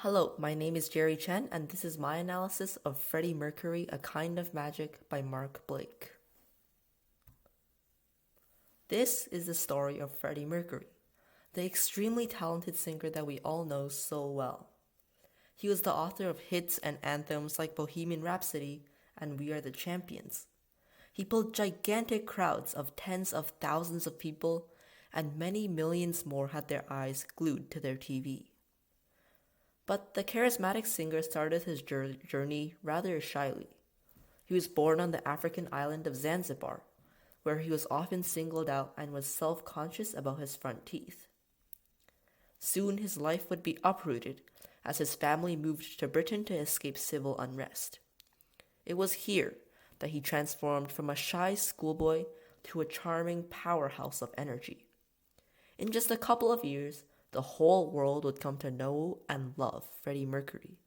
Hello, my name is Jerry Chen, and this is my analysis of Freddie Mercury, A Kind of Magic by Mark Blake. This is the story of Freddie Mercury, the extremely talented singer that we all know so well. He was the author of hits and anthems like Bohemian Rhapsody and We Are the Champions. He pulled gigantic crowds of tens of thousands of people, and many millions more had their eyes glued to their TV. But the charismatic singer started his journey rather shyly. He was born on the African island of Zanzibar, where he was often singled out and was self-conscious about his front teeth. Soon his life would be uprooted as his family moved to Britain to escape civil unrest. It was here that he transformed from a shy schoolboy to a charming powerhouse of energy. In just a couple of years, the whole world would come to know and love Freddie Mercury.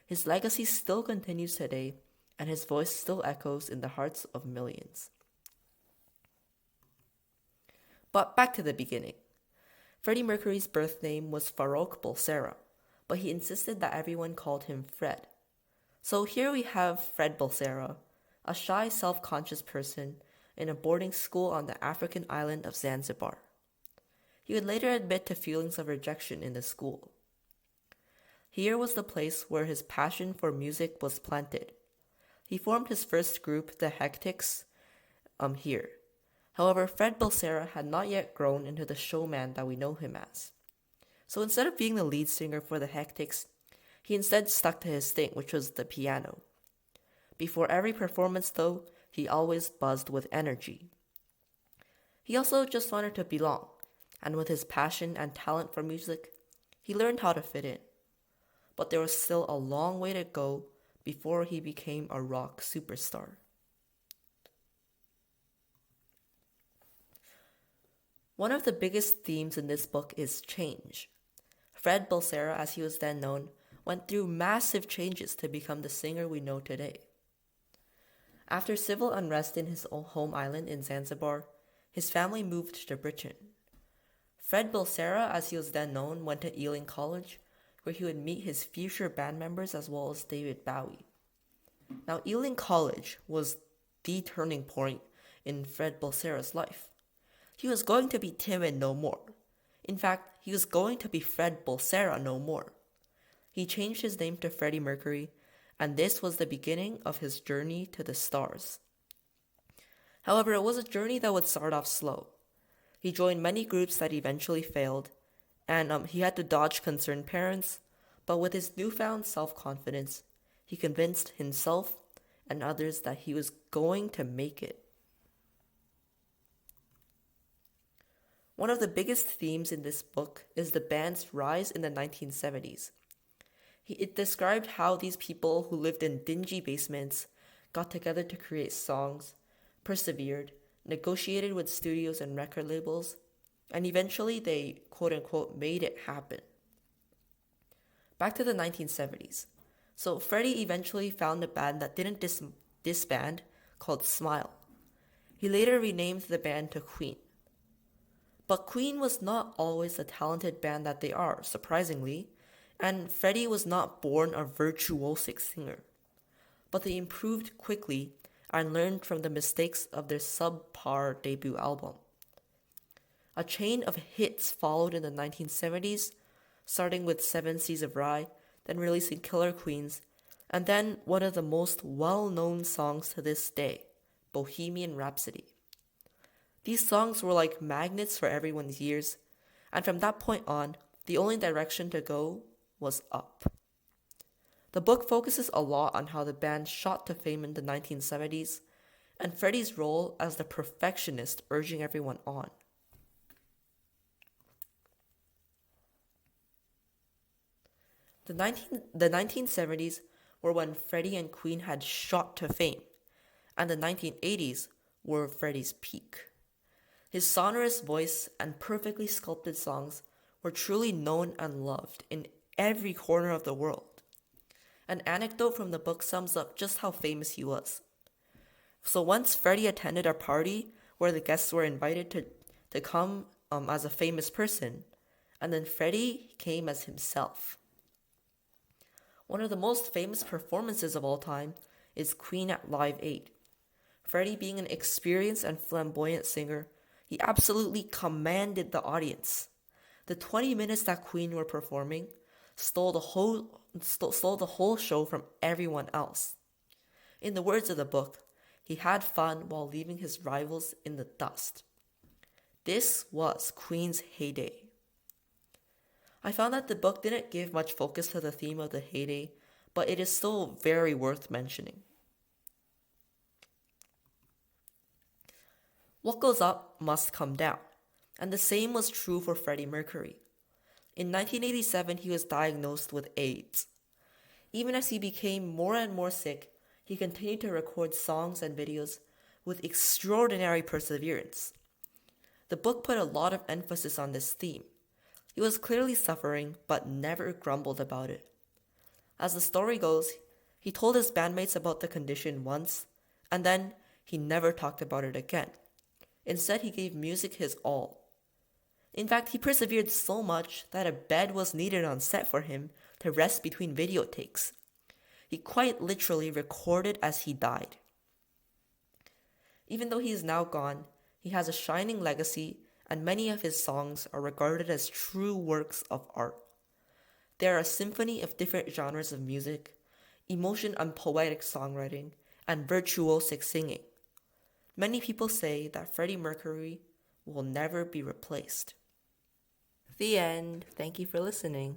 His legacy still continues today, and his voice still echoes in the hearts of millions. But back to the beginning. Freddie Mercury's birth name was Farouk Bulsara, but he insisted that everyone called him Fred. So here we have Fred Bulsara, a shy, self-conscious person in a boarding school on the African island of Zanzibar. He would later admit to feelings of rejection in the school. Here was the place where his passion for music was planted. He formed his first group, the Hectics, here. However, Fred Bulsara had not yet grown into the showman that we know him as. So instead of being the lead singer for the Hectics, he instead stuck to his thing, which was the piano. Before every performance, though, he always buzzed with energy. He also just wanted to belong, and with his passion and talent for music, he learned how to fit in. But there was still a long way to go before he became a rock superstar. One of the biggest themes in this book is change. Fred Bulsara, as he was then known, went through massive changes to become the singer we know today. After civil unrest in his home island in Zanzibar, his family moved to Britain. Fred Bulsara, as he was then known, went to Ealing College, where he would meet his future band members as well as David Bowie. Now, Ealing College was the turning point in Fred Bulsara's life. He was going to be timid no more. In fact, he was going to be Fred Bulsara no more. He changed his name to Freddie Mercury, and this was the beginning of his journey to the stars. However, it was a journey that would start off slow. He joined many groups that eventually failed, and he had to dodge concerned parents, but with his newfound self-confidence, he convinced himself and others that he was going to make it. One of the biggest themes in this book is the band's rise in the 1970s. It described how these people who lived in dingy basements got together to create songs, persevered, negotiated with studios and record labels, and eventually they quote-unquote made it happen. Back to the 1970s. So Freddie eventually found a band that didn't disband called Smile. He later renamed the band to Queen. But Queen was not always the talented band that they are, surprisingly, and Freddie was not born a virtuosic singer. But they improved quickly and learned from the mistakes of their subpar debut album. A chain of hits followed in the 1970s, starting with 7 Seas of Rye, then releasing Killer Queens, and then one of the most well-known songs to this day, Bohemian Rhapsody. These songs were like magnets for everyone's ears, and from that point on, the only direction to go was up. The book focuses a lot on how the band shot to fame in the 1970s, and Freddie's role as the perfectionist urging everyone on. The 1970s were when Freddie and Queen had shot to fame, and the 1980s were Freddie's peak. His sonorous voice and perfectly sculpted songs were truly known and loved in every corner of the world. An anecdote from the book sums up just how famous he was. So once Freddie attended a party where the guests were invited to come as a famous person, and then Freddie came as himself. One of the most famous performances of all time is Queen at Live 8. Freddie, being an experienced and flamboyant singer, he absolutely commanded the audience. The 20 minutes that Queen were performing stole the whole show from everyone else. In the words of the book, he had fun while leaving his rivals in the dust. This was Queen's heyday. I found that the book didn't give much focus to the theme of the heyday, but it is still very worth mentioning. What goes up must come down, and the same was true for Freddie Mercury. In 1987, he was diagnosed with AIDS. Even as he became more and more sick, he continued to record songs and videos with extraordinary perseverance. The book put a lot of emphasis on this theme. He was clearly suffering, but never grumbled about it. As the story goes, he told his bandmates about the condition once, and then he never talked about it again. Instead, he gave music his all. In fact, he persevered so much that a bed was needed on set for him to rest between video takes. He quite literally recorded as he died. Even though he is now gone, he has a shining legacy, and many of his songs are regarded as true works of art. They are a symphony of different genres of music, emotion and poetic songwriting, and virtuosic singing. Many people say that Freddie Mercury will never be replaced. The end. Thank you for listening.